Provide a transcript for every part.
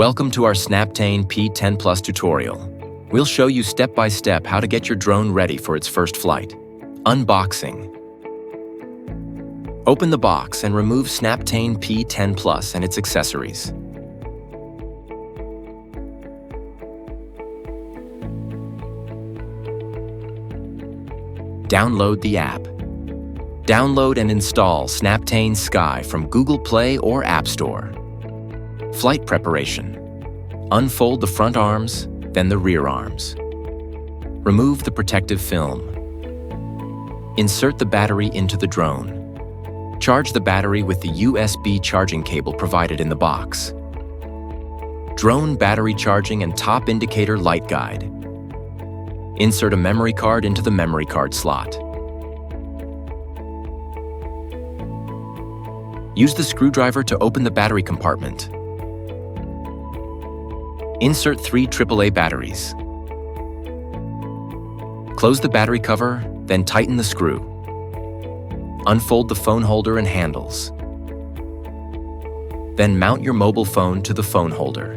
Welcome to our SNAPTAIN P10 Plus tutorial. We'll show you step-by-step how to get your drone ready for its first flight. Unboxing. Open the box and remove SNAPTAIN P10 Plus and its accessories. Download the app. Download and install SNAPTAIN Sky from Google Play or App Store. Flight preparation. Unfold the front arms, then the rear arms. Remove the protective film. Insert the battery into the drone. Charge the battery with the USB charging cable provided in the box. Drone battery charging and top indicator light guide. Insert a memory card into the memory card slot. Use the screwdriver to open the battery compartment. Insert 3 AAA batteries. Close the battery cover, then tighten the screw. Unfold the phone holder and handles. Then mount your mobile phone to the phone holder.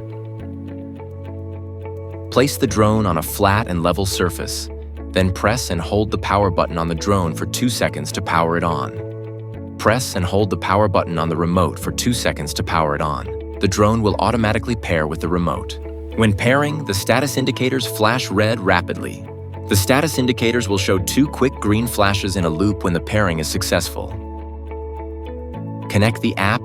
Place the drone on a flat and level surface, then press and hold the power button on the drone for 2 seconds to power it on. Press and hold the power button on the remote for 2 seconds to power it on. The drone will automatically pair with the remote. When pairing, the status indicators flash red rapidly. The status indicators will show 2 quick green flashes in a loop when the pairing is successful. Connect the app.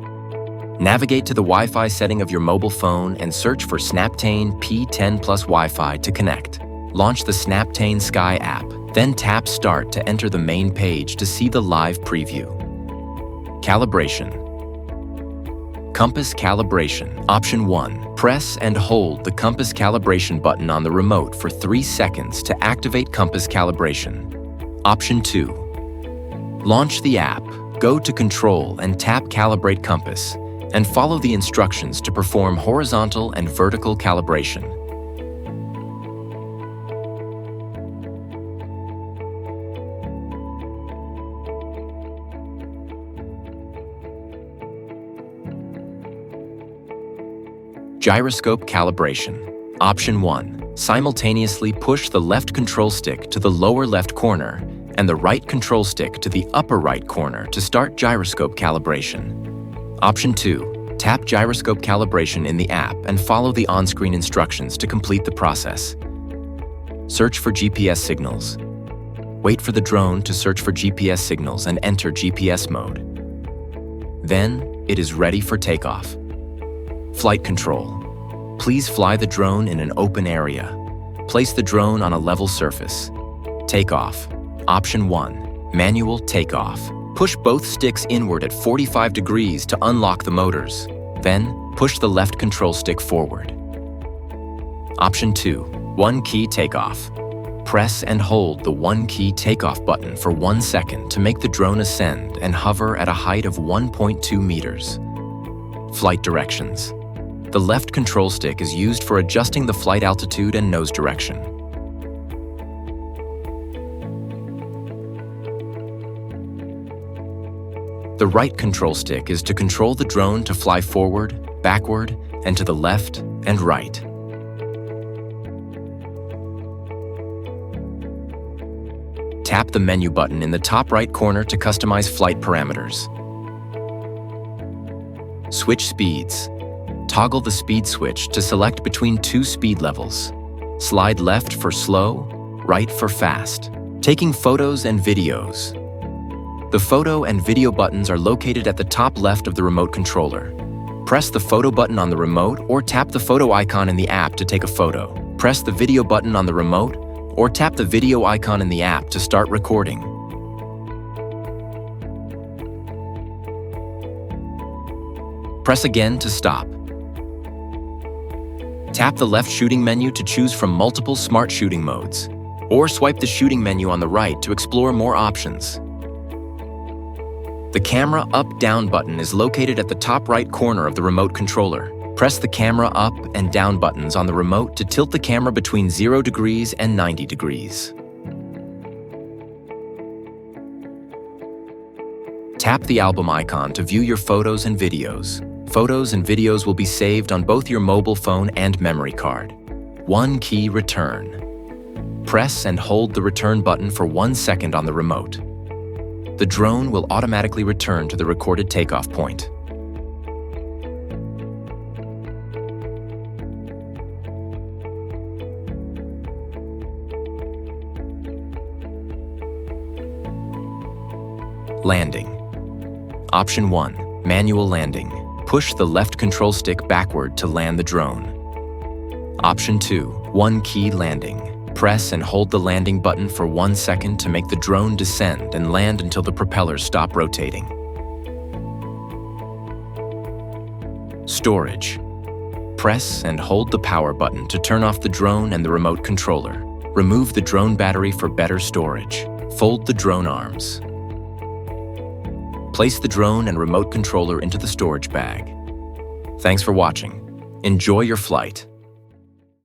Navigate to the Wi-Fi setting of your mobile phone and search for SNAPTAIN P10 Plus Wi-Fi to connect. Launch the SNAPTAIN Sky app, then tap Start to enter the main page to see the live preview. Calibration. Compass calibration. Option 1. Press and hold the compass calibration button on the remote for 3 seconds to activate compass calibration. Option 2. Launch the app, go to Control and tap Calibrate Compass, and follow the instructions to perform horizontal and vertical calibration. Gyroscope calibration. Option 1. Simultaneously push the left control stick to the lower left corner and the right control stick to the upper right corner to start gyroscope calibration. Option 2. Tap gyroscope calibration in the app and follow the on-screen instructions to complete the process. Search for GPS signals. Wait for the drone to search for GPS signals and enter GPS mode. Then, it is ready for takeoff. Flight control. Please fly the drone in an open area. Place the drone on a level surface. Takeoff. Option 1. Manual takeoff. Push both sticks inward at 45 degrees to unlock the motors. Then, push the left control stick forward. Option 2. One-key takeoff. Press and hold the one-key takeoff button for 1 second to make the drone ascend and hover at a height of 1.2 meters. Flight directions. The left control stick is used for adjusting the flight altitude and nose direction. The right control stick is to control the drone to fly forward, backward, and to the left and right. Tap the menu button in the top right corner to customize flight parameters. Switch speeds. Toggle the speed switch to select between 2 speed levels. Slide left for slow, right for fast. Taking photos and videos. The photo and video buttons are located at the top left of the remote controller. Press the photo button on the remote or tap the photo icon in the app to take a photo. Press the video button on the remote or tap the video icon in the app to start recording. Press again to stop. Tap the left shooting menu to choose from multiple smart shooting modes, or swipe the shooting menu on the right to explore more options. The camera up-down button is located at the top right corner of the remote controller. Press the camera up and down buttons on the remote to tilt the camera between 0 degrees and 90 degrees. Tap the album icon to view your photos and videos. Photos and videos will be saved on both your mobile phone and memory card. 1 key return. Press and hold the return button for 1 second on the remote. The drone will automatically return to the recorded takeoff point. Landing. Option 1, manual landing. Push the left control stick backward to land the drone. Option 2, 1 key landing. Press and hold the landing button for 1 second to make the drone descend and land until the propellers stop rotating. Storage. Press and hold the power button to turn off the drone and the remote controller. Remove the drone battery for better storage. Fold the drone arms. Place the drone and remote controller into the storage bag. Thanks for watching. Enjoy your flight.